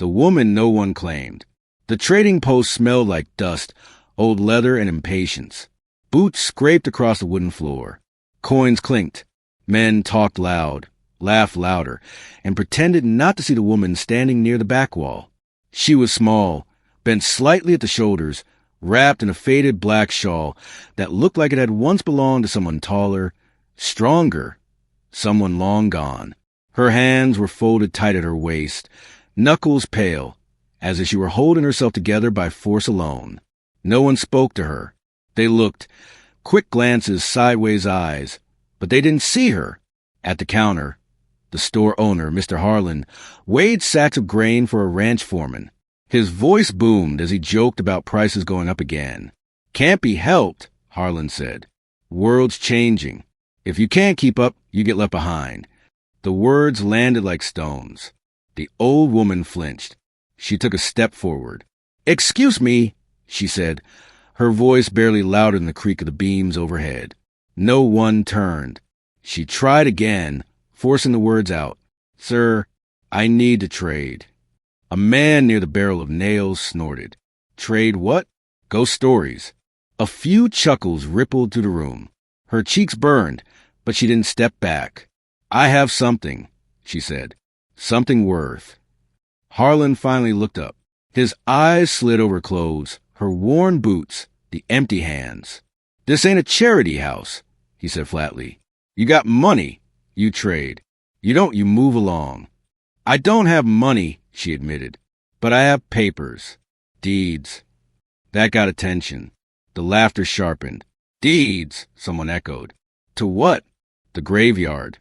The woman no one claimed. The trading post smelled like dust, old leather, and impatience. Boots scraped across the wooden floor. Coins clinked. Men talked loud, laughed louder, and pretended not to see the woman standing near the back wall. She was small, bent slightly at the shoulders, wrapped in a faded black shawl that looked like it had once belonged to someone taller, stronger, someone long gone. Her hands were folded tight at her waist, knuckles pale, as if she were holding herself together by force alone. No one spoke to her. They looked, quick glances, sideways eyes, but they didn't see her. At the counter, the store owner, Mr. Harlan, weighed sacks of grain for a ranch foreman. His voice boomed as he joked about prices going up again. "Can't be helped," Harlan said. "World's changing. If you can't keep up, you get left behind." The words landed like stones. The old woman flinched. She took a step forward. "Excuse me," she said, her voice barely louder than the creak of the beams overhead. No one turned. She tried again, forcing the words out. "Sir, I need to trade." A man near the barrel of nails snorted. "Trade what?" "Ghost stories." A few chuckles rippled through the room. Her cheeks burned, but she didn't step back. "I have something," she said. "Something worth." Harlan finally looked up. His eyes slid over clothes, her worn boots, the empty hands. "This ain't a charity house," he said flatly. "You got money, you trade. You don't, you move along." "I don't have money," she admitted, "but I have papers. Deeds." That got attention. The laughter sharpened. "Deeds," someone echoed. "To what?" "The graveyard."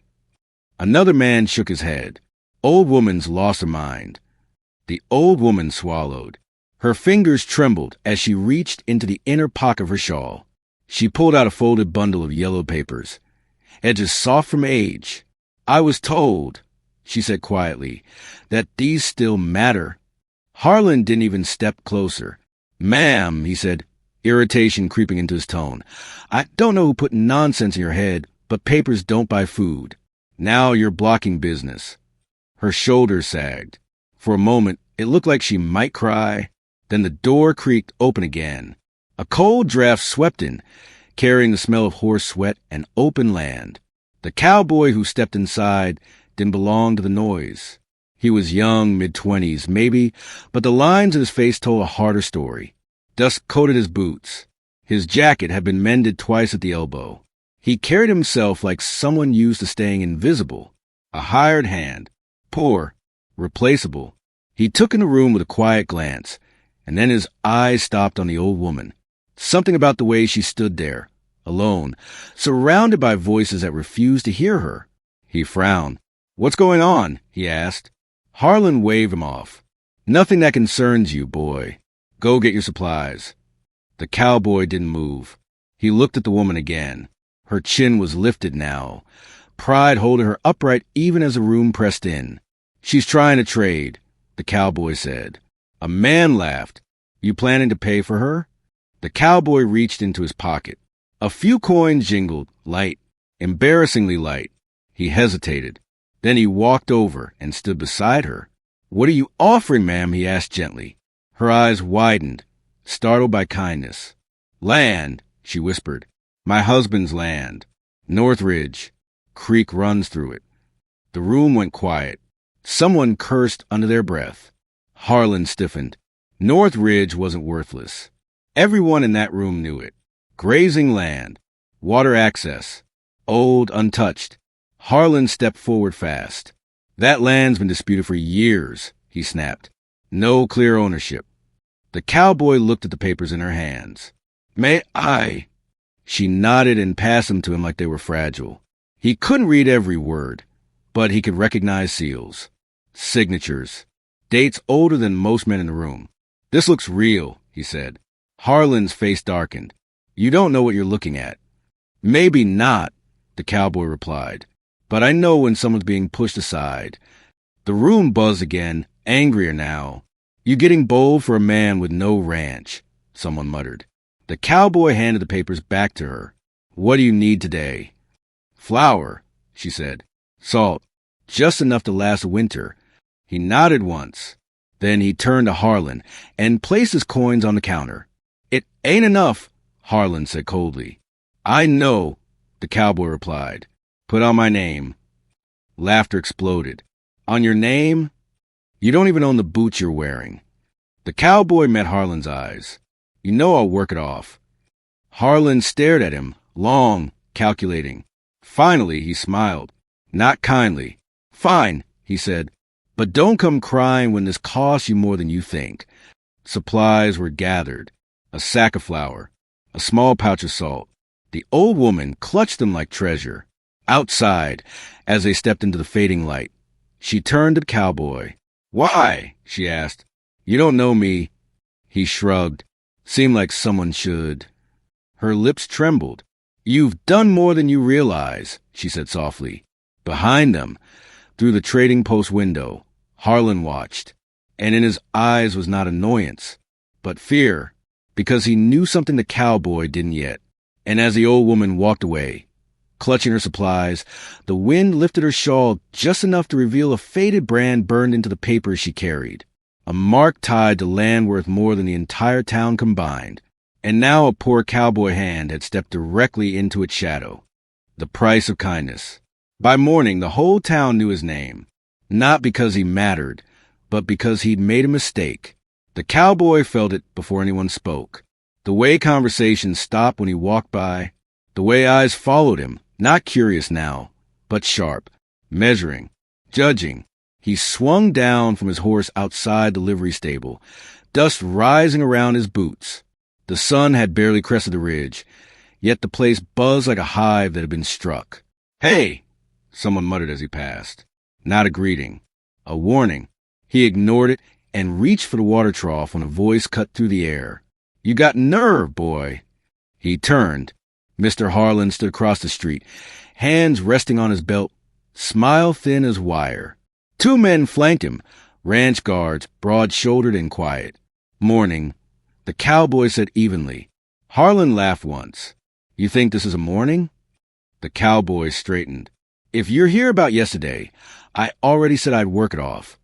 Another man shook his head. "Old woman's lost her mind." The old woman swallowed. Her fingers trembled as she reached into the inner pocket of her shawl. She pulled out a folded bundle of yellow papers, edges soft from age. "I was told," she said quietly, "that these still matter." Harlan didn't even step closer. "Ma'am," he said, irritation creeping into his tone, "I don't know who put nonsense in your head, but papers don't buy food. Now you're blocking business." Her shoulders sagged. For a moment, it looked like she might cry. Then the door creaked open again. A cold draft swept in, carrying the smell of horse sweat and open land. The cowboy who stepped inside didn't belong to the noise. He was young, mid-20s, maybe, but the lines of his face told a harder story. Dust coated his boots. His jacket had been mended twice at the elbow. He carried himself like someone used to staying invisible. A hired hand. Poor. Replaceable. He took in the room with a quiet glance, and then his eyes stopped on the old woman. Something about the way she stood there, alone, surrounded by voices that refused to hear her. He frowned. "What's going on?" he asked. Harlan waved him off. "Nothing that concerns you, boy. Go get your supplies." The cowboy didn't move. He looked at the woman again. Her chin was lifted now, pride holding her upright even as the room pressed in. "She's trying to trade," the cowboy said. A man laughed. "You planning to pay for her?" The cowboy reached into his pocket. A few coins jingled, light, embarrassingly light. He hesitated. Then he walked over and stood beside her. "What are you offering, ma'am?" he asked gently. Her eyes widened, startled by kindness. "Land," she whispered. "My husband's land. Northridge. Creek runs through it." The room went quiet. Someone cursed under their breath. Harlan stiffened. Northridge wasn't worthless. Everyone in that room knew it. Grazing land. Water access. Old, untouched. Harlan stepped forward fast. "That land's been disputed for years," he snapped. "No clear ownership." The cowboy looked at the papers in her hands. "May I?" She nodded and passed them to him like they were fragile. He couldn't read every word, but he could recognize seals. Signatures. Dates older than most men in the room. "This looks real," he said. Harlan's face darkened. "You don't know what you're looking at." "Maybe not," the cowboy replied. "But I know when someone's being pushed aside." The room buzzed again, angrier now. "You getting bold for a man with no ranch," someone muttered. The cowboy handed the papers back to her. "What do you need today?" "Flour," she said. "Salt. Just enough to last a winter." He nodded once. Then he turned to Harlan and placed his coins on the counter. "It ain't enough," Harlan said coldly. "I know," the cowboy replied. "Put on my name." Laughter exploded. "On your name? You don't even own the boots you're wearing." The cowboy met Harlan's eyes. "You know I'll work it off." Harlan stared at him, long, calculating. Finally, he smiled. Not kindly. "Fine," he said, "but don't come crying when this costs you more than you think." Supplies were gathered. A sack of flour, a small pouch of salt. The old woman clutched them like treasure. Outside, as they stepped into the fading light, she turned to the cowboy. "Why?" she asked. "You don't know me." He shrugged. "Seemed like someone should." Her lips trembled. "You've done more than you realize," she said softly. Behind them, through the trading post window, Harlan watched, and in his eyes was not annoyance, but fear, because he knew something the cowboy didn't yet. And as the old woman walked away, clutching her supplies, the wind lifted her shawl just enough to reveal a faded brand burned into the paper she carried, a mark tied to land worth more than the entire town combined. And now a poor cowboy hand had stepped directly into its shadow. The price of kindness. By morning, the whole town knew his name, not because he mattered, but because he'd made a mistake. The cowboy felt it before anyone spoke. The way conversation stopped when he walked by, the way eyes followed him, not curious now, but sharp, measuring, judging. He swung down from his horse outside the livery stable, dust rising around his boots. The sun had barely crested the ridge, yet the place buzzed like a hive that had been struck. "Hey!" someone muttered as he passed. Not a greeting, a warning. He ignored it and reached for the water trough when a voice cut through the air. "You got nerve, boy." He turned. Mr. Harlan stood across the street, hands resting on his belt, smile thin as wire. Two men flanked him, ranch guards, broad-shouldered and quiet. "Morning," the cowboy said evenly. Harlan laughed once. "You think this is a morning?" The cowboy straightened. "If you're here about yesterday, I already said I'd work it off."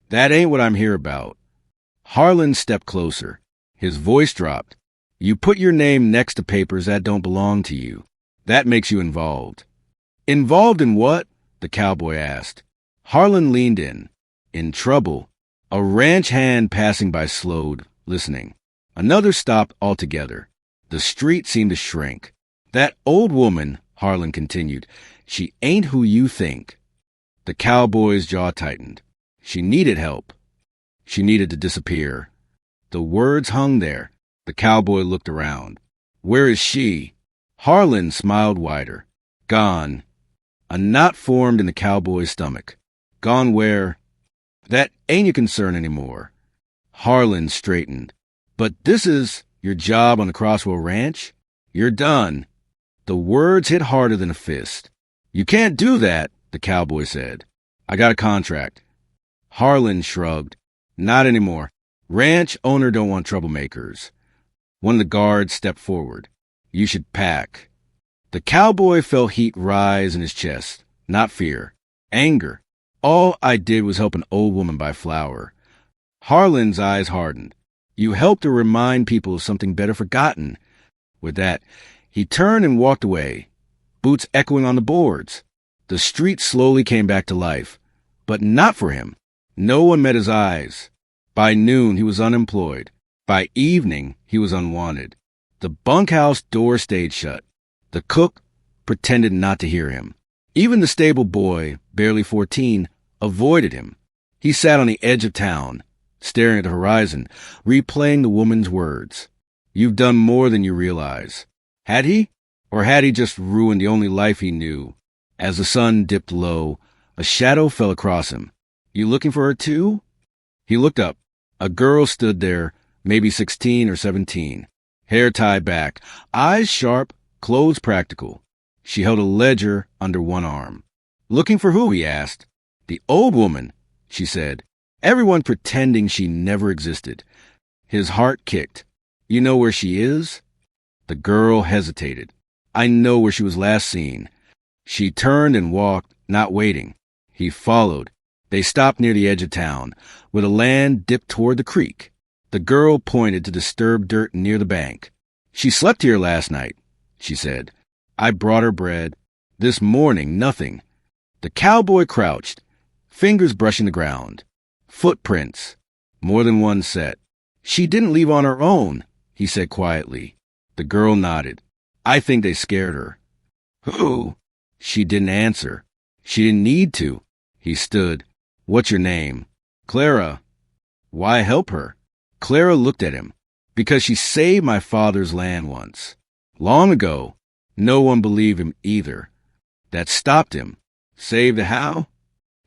"That ain't what I'm here about." Harlan stepped closer. His voice dropped. "You put your name next to papers that don't belong to you. That makes you involved." "Involved in what?" the cowboy asked. Harlan leaned in. "In trouble." A ranch hand passing by slowed, listening. Another stopped altogether. The street seemed to shrink. "That old woman," Harlan continued, "she ain't who you think." The cowboy's jaw tightened. She needed help. She needed to disappear. The words hung there. The cowboy looked around. "Where is she?" Harlan smiled wider. "Gone." A knot formed in the cowboy's stomach. "Gone where?" "That ain't your concern anymore." Harlan straightened. "But this is your job on the Crosswell Ranch? You're done." The words hit harder than a fist. "You can't do that," the cowboy said. "I got a contract." Harlan shrugged. "Not anymore. Ranch owner don't want troublemakers." One of the guards stepped forward. "You should pack." The cowboy felt heat rise in his chest. Not fear. Anger. "All I did was help an old woman buy flour." Harlan's eyes hardened. "You helped to remind people of something better forgotten." With that, he turned and walked away, boots echoing on the boards. The street slowly came back to life, but not for him. No one met his eyes. By noon, he was unemployed. By evening, he was unwanted. The bunkhouse door stayed shut. The cook pretended not to hear him. Even the stable boy, barely 14, avoided him. He sat on the edge of town, staring at the horizon, replaying the woman's words. "You've done more than you realize." Had he? Or had he just ruined the only life he knew? As the sun dipped low, a shadow fell across him. "You looking for her too?" He looked up. A girl stood there, maybe 16 or 17, hair tied back, eyes sharp, clothes practical. She held a ledger under one arm. "Looking for who?" he asked. "The old woman," she said. "Everyone pretending she never existed." His heart kicked. "You know where she is?" The girl hesitated. "I know where she was last seen." She turned and walked, not waiting. He followed. They stopped near the edge of town, where the land dipped toward the creek. The girl pointed to disturbed dirt near the bank. "She slept here last night," she said. "I brought her bread. This morning, nothing." The cowboy crouched, fingers brushing the ground. Footprints. More than one set. "She didn't leave on her own," he said quietly. The girl nodded. "I think they scared her." "Who?" She didn't answer. "She didn't need to." He stood. "What's your name?" "Clara." "Why help her?" Clara looked at him. "Because she saved my father's land once. Long ago. No one believed him either. That stopped him. Saved how?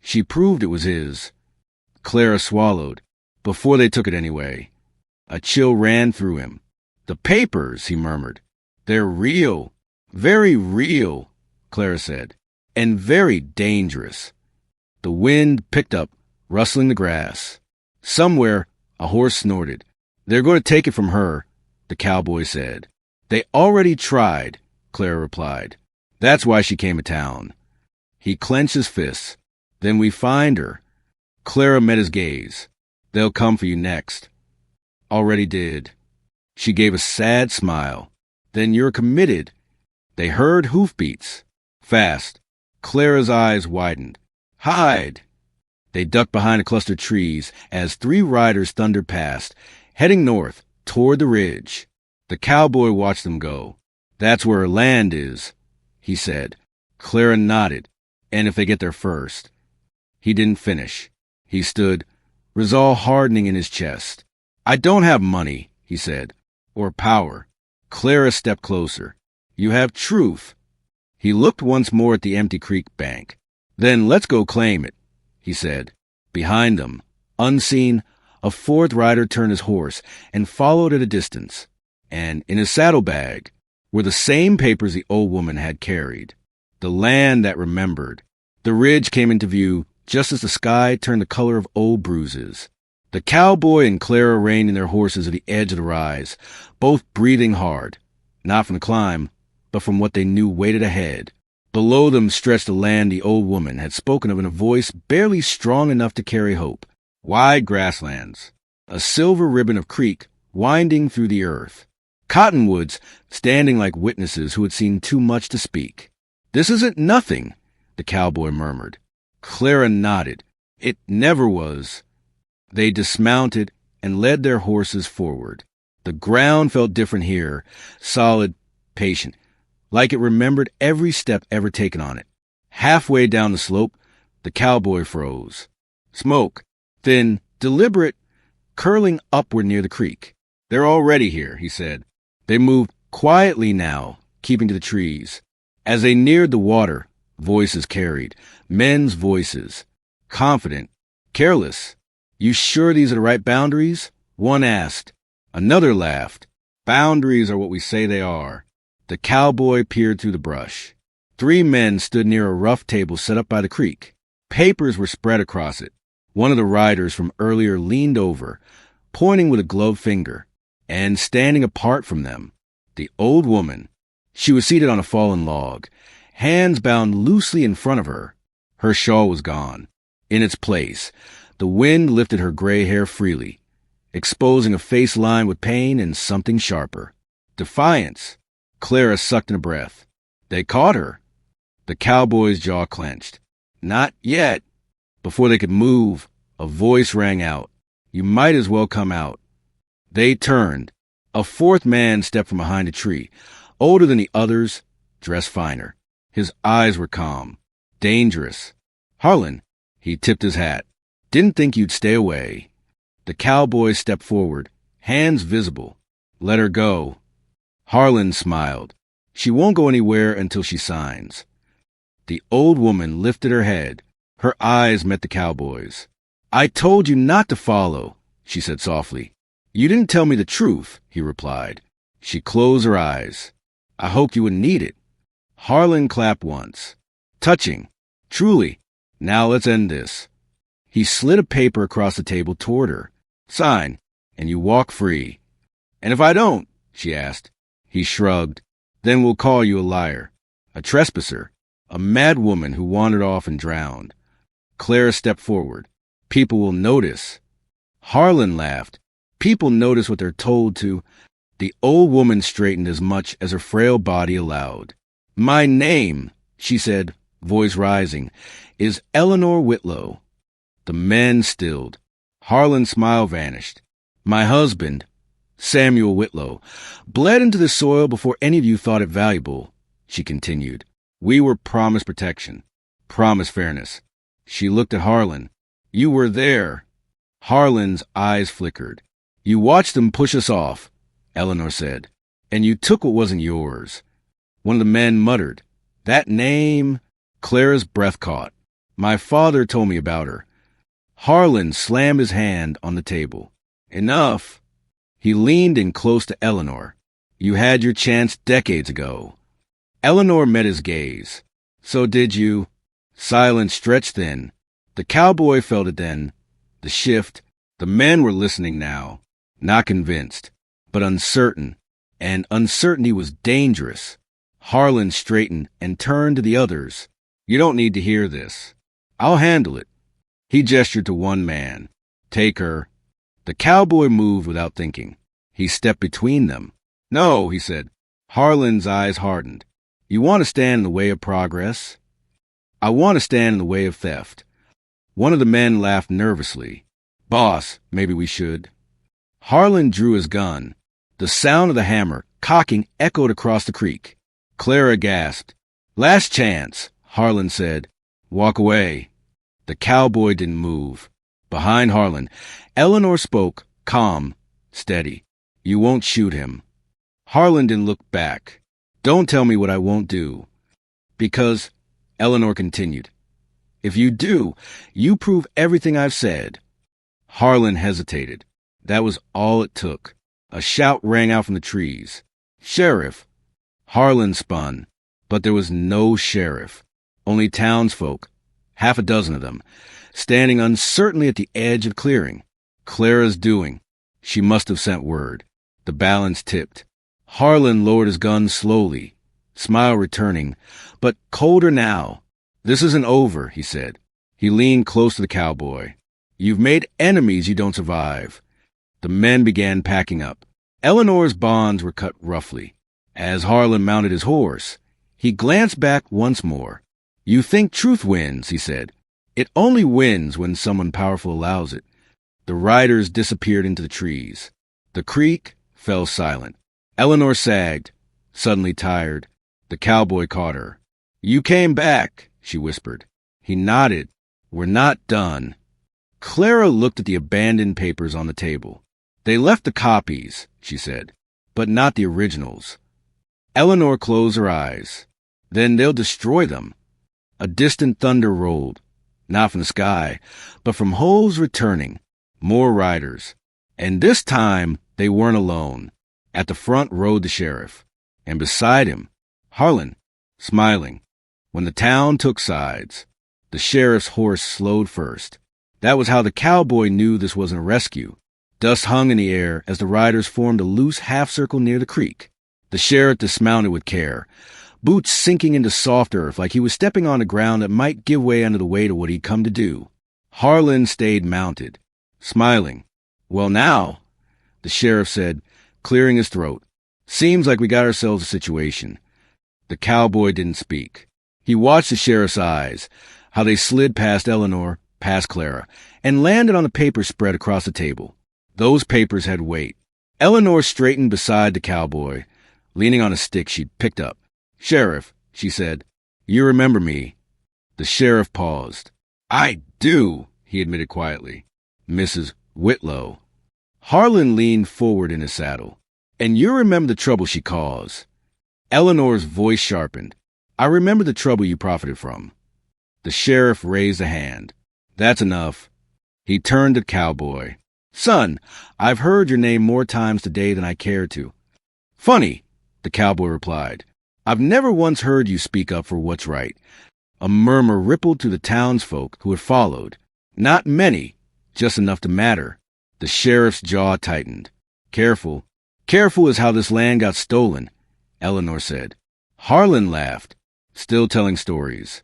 She proved it was his." Clara swallowed. "Before they took it anyway." A chill ran through him. "The papers," he murmured. "They're real. Very real," Clara said. "And very dangerous." The wind picked up, rustling the grass. Somewhere, a horse snorted. "They're going to take it from her," the cowboy said. "They already tried," Clara replied. "That's why she came to town." He clenched his fists. "Then we find her." Clara met his gaze. "They'll come for you next." "Already did." She gave a sad smile. "Then you're committed." They heard hoofbeats. Fast. Clara's eyes widened. "Hide!" They ducked behind a cluster of trees as 3 riders thundered past, heading north, toward the ridge. The cowboy watched them go. "That's where her land is," he said. Clara nodded. "And if they get there first." He didn't finish. He stood, resolve hardening in his chest. "I don't have money," he said, "or power." Clara stepped closer. "You have truth." He looked once more at the empty creek bank. "Then let's go claim it," he said. Behind them, unseen, a 4th rider turned his horse and followed at a distance. And in his saddlebag were the same papers the old woman had carried. The land that remembered. The ridge came into view just as the sky turned the color of old bruises. The cowboy and Clara reined in their horses at the edge of the rise, both breathing hard, not from the climb, but from what they knew waited ahead. Below them stretched the land the old woman had spoken of in a voice barely strong enough to carry hope. Wide grasslands, a silver ribbon of creek winding through the earth. Cottonwoods standing like witnesses who had seen too much to speak. "This isn't nothing," the cowboy murmured. Clara nodded. "It never was." They dismounted and led their horses forward. The ground felt different here, solid, patient, like it remembered every step ever taken on it. Halfway down the slope, the cowboy froze. Smoke, thin, deliberate, curling upward near the creek. "They're already here," he said. They moved quietly now, keeping to the trees. As they neared the water, voices carried, men's voices, confident, careless. "You sure these are the right boundaries?" one asked. Another laughed. "Boundaries are what we say they are." The cowboy peered through the brush. 3 men stood near a rough table set up by the creek. Papers were spread across it. One of the riders from earlier leaned over, pointing with a gloved finger, and standing apart from them, the old woman. She was seated on a fallen log, hands bound loosely in front of her. Her shawl was gone. In its place, the wind lifted her gray hair freely, exposing a face lined with pain and something sharper. Defiance. Clara sucked in a breath. "They caught her." The cowboy's jaw clenched. "Not yet." Before they could move, a voice rang out. "You might as well come out." They turned. A 4th man stepped from behind a tree, older than the others, dressed finer. His eyes were calm. Dangerous. "Harlan." He tipped his hat. "Didn't think you'd stay away." The cowboy stepped forward, hands visible. "Let her go." Harlan smiled. "She won't go anywhere until she signs." The old woman lifted her head. Her eyes met the cowboy's. "I told you not to follow," she said softly. "You didn't tell me the truth," he replied. She closed her eyes. "I hoped you wouldn't need it." Harlan clapped once. "Touching. Truly. Now let's end this." He slid a paper across the table toward her. "Sign, and you walk free." "And if I don't?" she asked. He shrugged. "Then we'll call you a liar, a trespasser, a mad woman who wandered off and drowned." Clara stepped forward. People will notice. Harlan laughed. People notice what they're told to. The old woman straightened as much as her frail body allowed. My name, she said, voice rising, is Eleanor Whitlow. The men stilled. Harlan's smile vanished. My husband, Samuel Whitlow, bled into the soil before any of you thought it valuable, she continued. We were promised protection, promised fairness. She looked at Harlan. You were there. Harlan's eyes flickered. You watched them push us off, Eleanor said, and you took what wasn't yours. One of the men muttered, That name... Clara's breath caught. My father told me about her. Harlan slammed his hand on the table. Enough. He leaned in close to Eleanor. You had your chance decades ago. Eleanor met his gaze. So did you. Silence stretched thin. The cowboy felt it then. The shift. The men were listening now. Not convinced, but uncertain. And uncertainty was dangerous. Harlan straightened and turned to the others. You don't need to hear this. I'll handle it. He gestured to one man. Take her. The cowboy moved without thinking. He stepped between them. No, he said. Harlan's eyes hardened. You want to stand in the way of progress? I want to stand in the way of theft. One of the men laughed nervously. Boss, maybe we should. Harlan drew his gun. The sound of the hammer, cocking, echoed across the creek. Clara gasped. Last chance, Harlan said. Walk away. The cowboy didn't move. Behind Harlan, Eleanor spoke, calm, steady. You won't shoot him. Harlan didn't look back. Don't tell me what I won't do. Because, Eleanor continued, if you do, you prove everything I've said. Harlan hesitated. That was all it took. A shout rang out from the trees. Sheriff! Harlan spun, but there was no sheriff. Only townsfolk, half a dozen of them, standing uncertainly at the edge of the clearing. Clara's doing. She must have sent word. The balance tipped. Harlan lowered his gun slowly, smile returning, but colder now. This isn't over, he said. He leaned close to the cowboy. You've made enemies you don't survive. The men began packing up. Eleanor's bonds were cut roughly. As Harlan mounted his horse, he glanced back once more. You think truth wins, he said. It only wins when someone powerful allows it. The riders disappeared into the trees. The creek fell silent. Eleanor sagged, suddenly tired. The cowboy caught her. You came back, she whispered. He nodded. We're not done. Clara looked at the abandoned papers on the table. They left the copies, she said, but not the originals. Eleanor closed her eyes. Then they'll destroy them. A distant thunder rolled, not from the sky, but from holes returning. More riders. And this time, they weren't alone. At the front rode the sheriff, and beside him, Harlan, smiling. When the town took sides, the sheriff's horse slowed first. That was how the cowboy knew this wasn't a rescue. Dust hung in the air as the riders formed a loose half-circle near the creek. The sheriff dismounted with care, boots sinking into soft earth like he was stepping on the ground that might give way under the weight of what he'd come to do. Harlan stayed mounted, smiling. Well now, the sheriff said, clearing his throat. Seems like we got ourselves a situation. The cowboy didn't speak. He watched the sheriff's eyes, how they slid past Eleanor, past Clara, and landed on the papers spread across the table. Those papers had weight. Eleanor straightened beside the cowboy, leaning on a stick she'd picked up. Sheriff, she said, you remember me. The sheriff paused. I do, he admitted quietly. Mrs. Whitlow. Harlan leaned forward in his saddle. And you remember the trouble she caused. Eleanor's voice sharpened. I remember the trouble you profited from. The sheriff raised a hand. That's enough. He turned to the cowboy. Son, I've heard your name more times today than I care to. Funny, the cowboy replied. I've never once heard you speak up for what's right. A murmur rippled through the townsfolk who had followed. Not many, just enough to matter. The sheriff's jaw tightened. Careful. Careful is how this land got stolen, Eleanor said. Harlan laughed, still telling stories.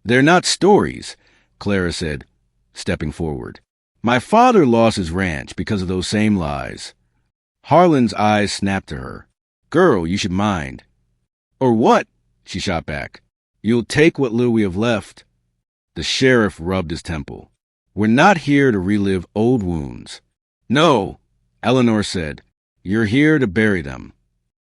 They're not stories. Clara said, stepping forward. My father lost his ranch because of those same lies. Harlan's eyes snapped to her. Girl, you should mind. Or what? She shot back. You'll take what little we have left. The sheriff rubbed his temple. We're not here to relive old wounds. No, Eleanor said. You're here to bury them.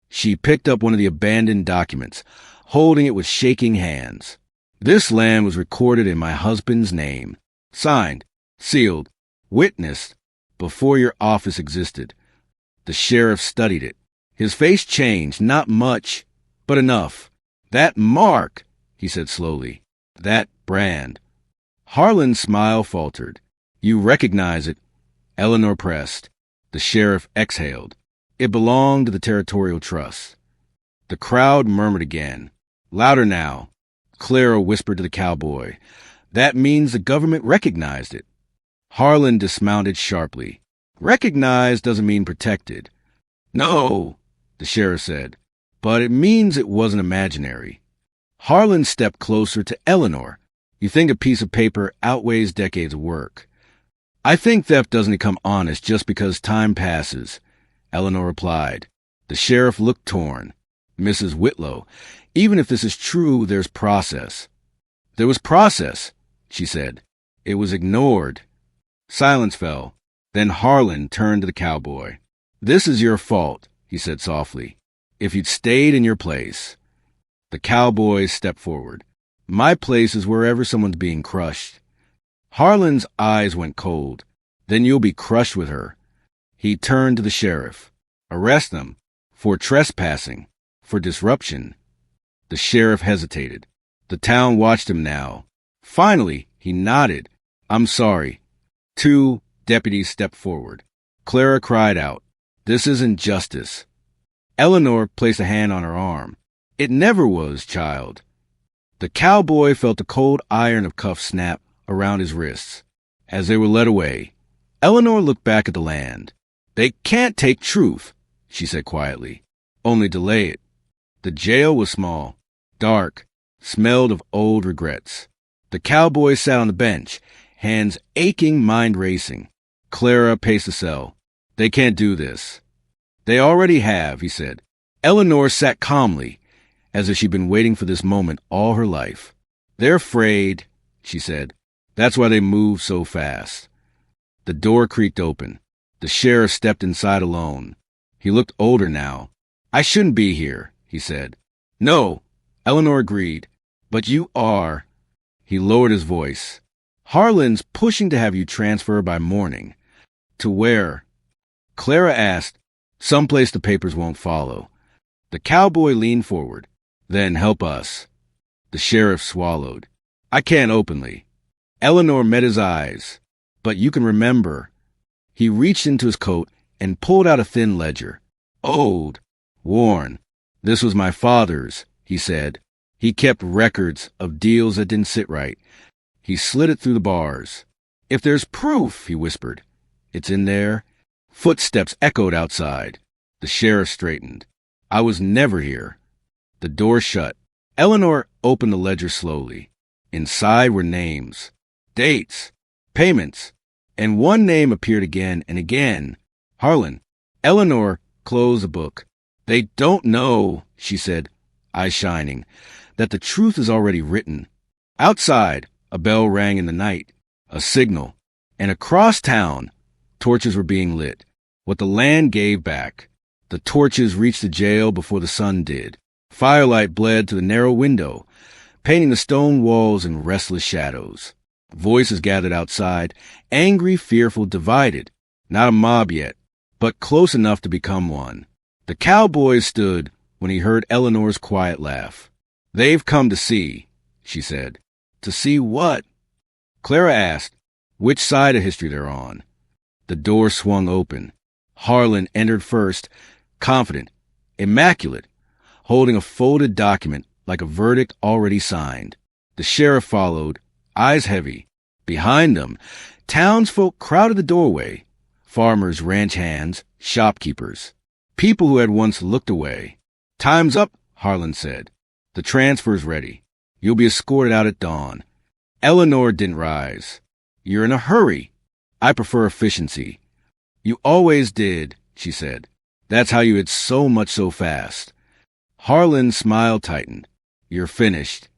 She picked up one of the abandoned documents, holding it with shaking hands. This land was recorded in my husband's name, signed, sealed, witnessed, before your office existed. The sheriff studied it. His face changed, not much, but enough. That mark, he said slowly. That brand. Harlan's smile faltered. You recognize it. Eleanor pressed. The sheriff exhaled. It belonged to the Territorial Trust. The crowd murmured again. Louder now. Clara whispered to the cowboy. That means the government recognized it. Harlan dismounted sharply. Recognized doesn't mean protected. No, the sheriff said, but it means it wasn't imaginary. Harlan stepped closer to Eleanor. You think a piece of paper outweighs decades of work. I think theft doesn't become honest just because time passes, Eleanor replied. The sheriff looked torn. Mrs. Whitlow, even if this is true, there's process. There was process, she said. It was ignored. Silence fell. Then Harlan turned to the cowboy. This is your fault, he said softly. If you'd stayed in your place. The cowboy stepped forward. My place is wherever someone's being crushed. Harlan's eyes went cold. Then you'll be crushed with her. He turned to the sheriff. Arrest them. For trespassing. For disruption. The sheriff hesitated. The town watched him now. Finally, he nodded. I'm sorry. 2 deputies stepped forward. Clara cried out. This isn't justice. Eleanor placed a hand on her arm. It never was, child. The cowboy felt the cold iron of cuffs snap around his wrists. As they were led away, Eleanor looked back at the land. They can't take truth, she said quietly. Only delay it. The jail was small, dark, smelled of old regrets. The cowboy sat on the bench, hands aching, mind racing. Clara paced the cell. They can't do this. They already have, he said. Eleanor sat calmly, as if she'd been waiting for this moment all her life. They're afraid, she said. That's why they move so fast. The door creaked open. The sheriff stepped inside alone. He looked older now. I shouldn't be here, he said. No, Eleanor agreed. But you are. He lowered his voice. Harlan's pushing to have you transfer by morning. To where? Clara asked. Someplace the papers won't follow. The cowboy leaned forward. Then help us. The sheriff swallowed. I can't openly. Eleanor met his eyes. But you can remember. He reached into his coat and pulled out a thin ledger. Old. Worn. This was my father's, he said. He kept records of deals that didn't sit right. He slid it through the bars. If there's proof, he whispered. It's in there. Footsteps echoed outside. The sheriff straightened. I was never here. The door shut. Eleanor opened the ledger slowly. Inside were names, dates, payments, and one name appeared again and again. Harlan. Eleanor closed the book. They don't know, she said, eyes shining, that the truth is already written. Outside, a bell rang in the night, a signal, and across town, torches were being lit. What the land gave back. The torches reached the jail before the sun did. Firelight bled to the narrow window, painting the stone walls in restless shadows. Voices gathered outside, angry, fearful, divided. Not a mob yet, but close enough to become one. The cowboy stood when he heard Eleanor's quiet laugh. They've come to see, she said. To see what? Clara asked, which side of history they're on. The door swung open. Harlan entered first, confident, immaculate, holding a folded document like a verdict already signed. The sheriff followed, eyes heavy. Behind them, townsfolk crowded the doorway. Farmers, ranch hands, shopkeepers. People who had once looked away. Time's up, Harlan said. The transfer's ready. You'll be escorted out at dawn. Eleanor didn't rise. You're in a hurry. I prefer efficiency. You always did, she said. That's how you had so much so fast. Harlan's smile tightened. You're finished.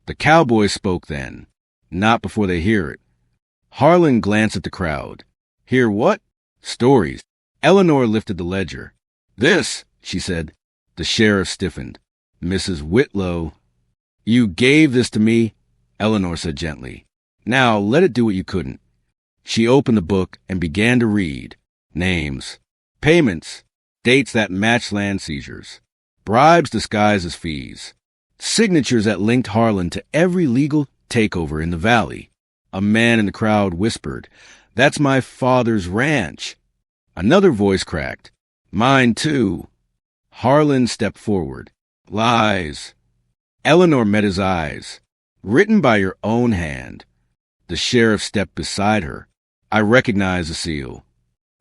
The cowboy spoke then. Not before they hear it. Harlan glanced at the crowd. Hear what? Stories. Eleanor lifted the ledger. This, she said. The sheriff stiffened. Mrs. Whitlow. You gave this to me, Eleanor said gently. Now let it do what you couldn't. She opened the book and began to read. Names. Payments. Dates that matched land seizures. Bribes disguised as fees. Signatures that linked Harlan to every legal takeover in the valley. A man in the crowd whispered, That's my father's ranch. Another voice cracked, Mine too. Harlan stepped forward. Lies. Eleanor met his eyes. Written by your own hand. The sheriff stepped beside her. I recognize the seal.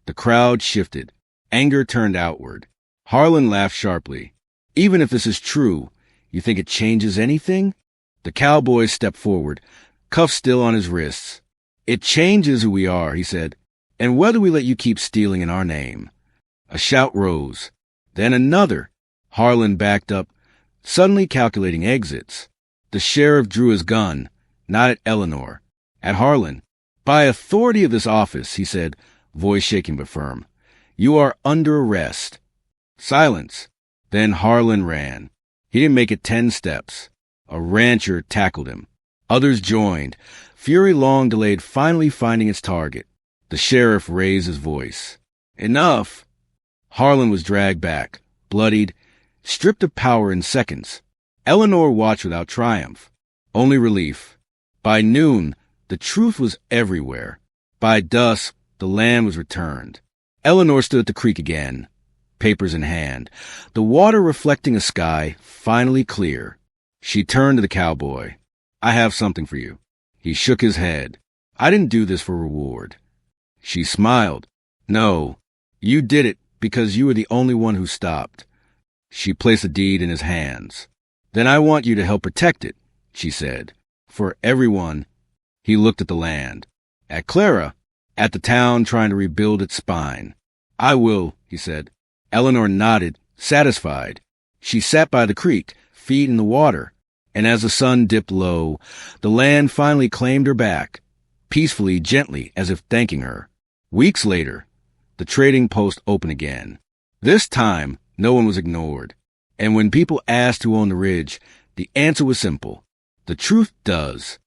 The crowd shifted. Anger turned outward. Harlan laughed sharply. Even if this is true, you think it changes anything? The cowboy stepped forward, cuffs still on his wrists. It changes who we are, he said, and whether we let you keep stealing in our name. A shout rose. Then another. Harlan backed up, suddenly calculating exits. The sheriff drew his gun, not at Eleanor, at Harlan. By authority of this office, he said, voice shaking but firm, you are under arrest. Silence. Then Harlan ran. He didn't make it 10 steps. A rancher tackled him. Others joined. Fury long delayed finally finding its target. The sheriff raised his voice. Enough! Harlan was dragged back, bloodied, stripped of power in seconds. Eleanor watched without triumph, only relief. By noon, the truth was everywhere. By dusk, the land was returned. Eleanor stood at the creek again, papers in hand, the water reflecting a sky finally clear. She turned to the cowboy. I have something for you. He shook his head. I didn't do this for reward. She smiled. No, you did it because you were the only one who stopped. She placed the deed in his hands. Then I want you to help protect it, she said. For everyone. He looked at the land. At Clara. At the town trying to rebuild its spine. I will, he said. Eleanor nodded, satisfied. She sat by the creek, feet in the water, and as the sun dipped low, the land finally claimed her back, peacefully, gently, as if thanking her. Weeks later, the trading post opened again. This time, no one was ignored. And when people asked who owned the ridge, the answer was simple. The truth does.